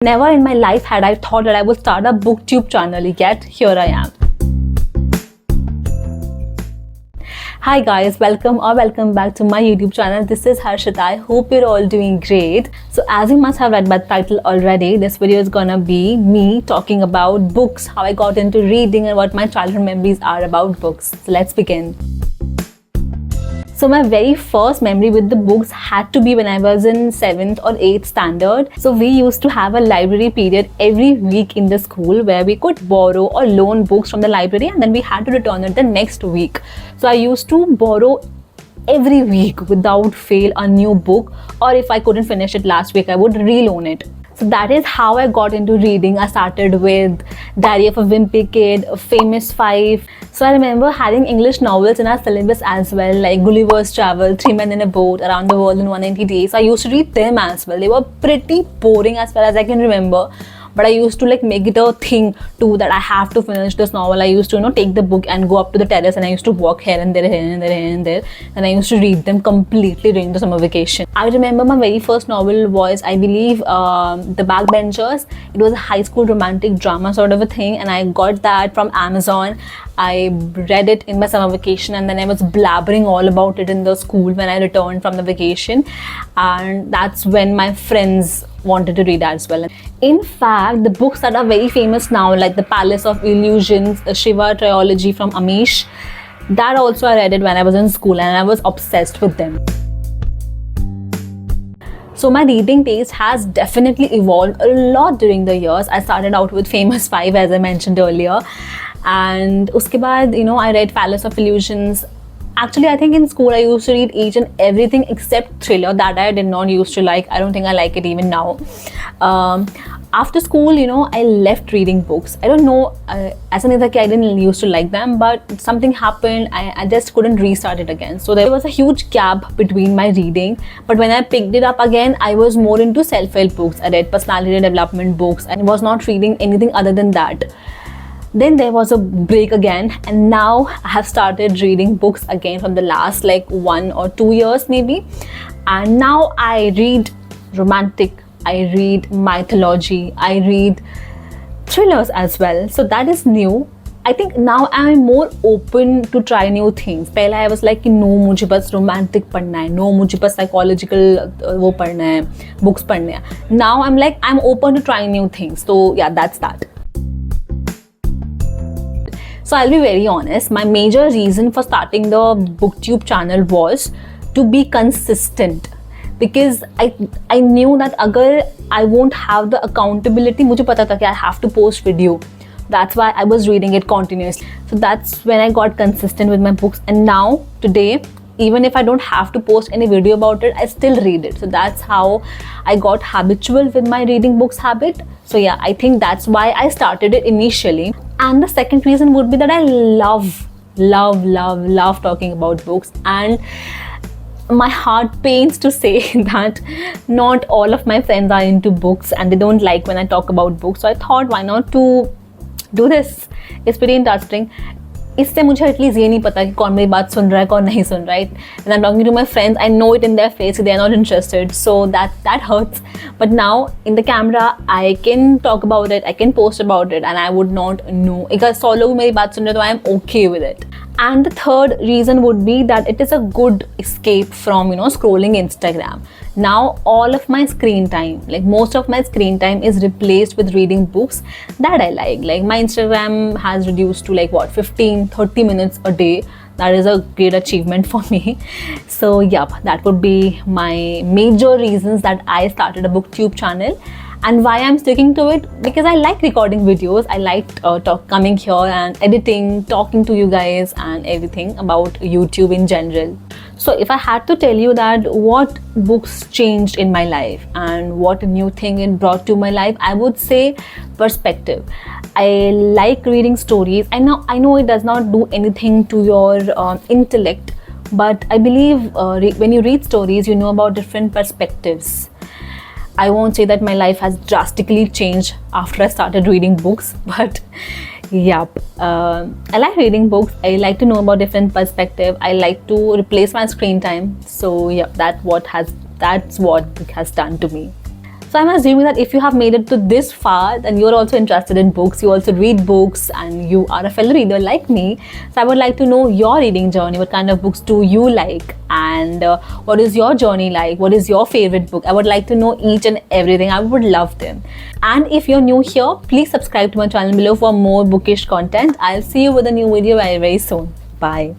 never in my life had I thought that I would start a booktube channel, yet here I am. Hi guys, welcome back to my YouTube channel. This is Harshita. I hope you're all doing great. So as you must have read by the title already, this video is gonna be me talking about books, how I got into reading and what my childhood memories are about books. So let's begin. So my very first memory with the books had to be when I was in 7th or 8th standard. So we used to have a library period every week in the school where we could borrow or loan books from the library and then we had to return it the next week. So I used to borrow every week without fail a new book, or if I couldn't finish it last week, I would reloan it. So that is how I got into reading. I started with Diary of a Wimpy Kid, Famous Five. So I remember having English novels in our syllabus as well, like Gulliver's Travel, Three Men in a Boat, Around the World in 190 Days. I used to read them as well. They were pretty boring as far as I can remember. But I used to make it a thing too that I have to finish this novel. I used to take the book and go up to the terrace and I used to walk here and there, and I used to read them completely during the summer vacation. I remember my very first novel was, I believe, The Backbenchers. It was a high school romantic drama sort of a thing, and I got that from Amazon. I read it in my summer vacation and then I was blabbering all about it in the school when I returned from the vacation, and that's when my friends wanted to read as well. In fact, the books that are very famous now, like The Palace of Illusions, the Shiva trilogy from Amish, that also I read it when I was in school and I was obsessed with them. So my reading taste has definitely evolved a lot during the years. I started out with Famous Five, as I mentioned earlier, and uske baad, I read Palace of Illusions. Actually, I think in school I used to read each and everything except thriller. That I did not used to like. I don't think I like it even now. After school, I left reading books. I don't know, as an I didn't used to like them, but something happened. I just couldn't restart it again. So there was a huge gap between my reading. But when I picked it up again, I was more into self-help books. I read personality development books and was not reading anything other than that. Then there was a break again, and now I have started reading books again from the last 1 or 2 years maybe. And now I read romantic, I read mythology, I read thrillers as well. So that is new. I think now I am more open to try new things. Pehle I was like, no, mujhe bas romantic padhna hai, no, mujhe bas psychological wo padhna hai, books padhne hai. Now I'm like, I'm open to trying new things. So yeah, that's that. So I'll be very honest, my major reason for starting the Booktube channel was to be consistent, because I knew that agar I won't have the accountability, mujhe pata tha ki I have to post video. That's why I was reading it continuously. So that's when I got consistent with my books, and now today, even if I don't have to post any video about it, I still read it. So that's how I got habitual with my reading books habit. So yeah, I think that's why I started it initially. And the second reason would be that I love talking about books, and my heart pains to say that not all of my friends are into books and they don't like when I talk about books. So I thought, why not to do this? It's pretty interesting. इससे मुझे at least ये नहीं पता कि कौन मेरी बात सुन रहा है कौन नहीं सुन रहा है. And I'm talking to my friends, I know it in their face, they are not interested, so that hurts. But now in the camera I can talk about it, I can post about it, and I would not know. अगर 100 लोग मेरी बात सुन रहे तो I am okay with it. And the third reason would be that it is a good escape from scrolling Instagram. Now all of my screen time, most of my screen time, is replaced with reading books that I like. My Instagram has reduced to 15-30 minutes a day. That is a great achievement for me. So yeah, that would be my major reasons that I started a Booktube channel. And why I'm sticking to it? Because I like recording videos. I liked coming here and editing, talking to you guys and everything about YouTube in general. So if I had to tell you that what books changed in my life and what new thing it brought to my life, I would say perspective. I like reading stories. I know it does not do anything to your intellect, but I believe when you read stories, you know about different perspectives. I won't say that my life has drastically changed after I started reading books, but yeah, I like reading books. I like to know about different perspectives. I like to replace my screen time. So yeah, that's what it has done to me. So I'm assuming that if you have made it to this far, then you're also interested in books, you also read books, and you are a fellow reader like me. So I would like to know your reading journey. What kind of books do you like? And what is your journey like? What is your favorite book? I would like to know each and everything. I would love them. And if you're new here, please subscribe to my channel below for more bookish content. I'll see you with a new video very, very soon. Bye.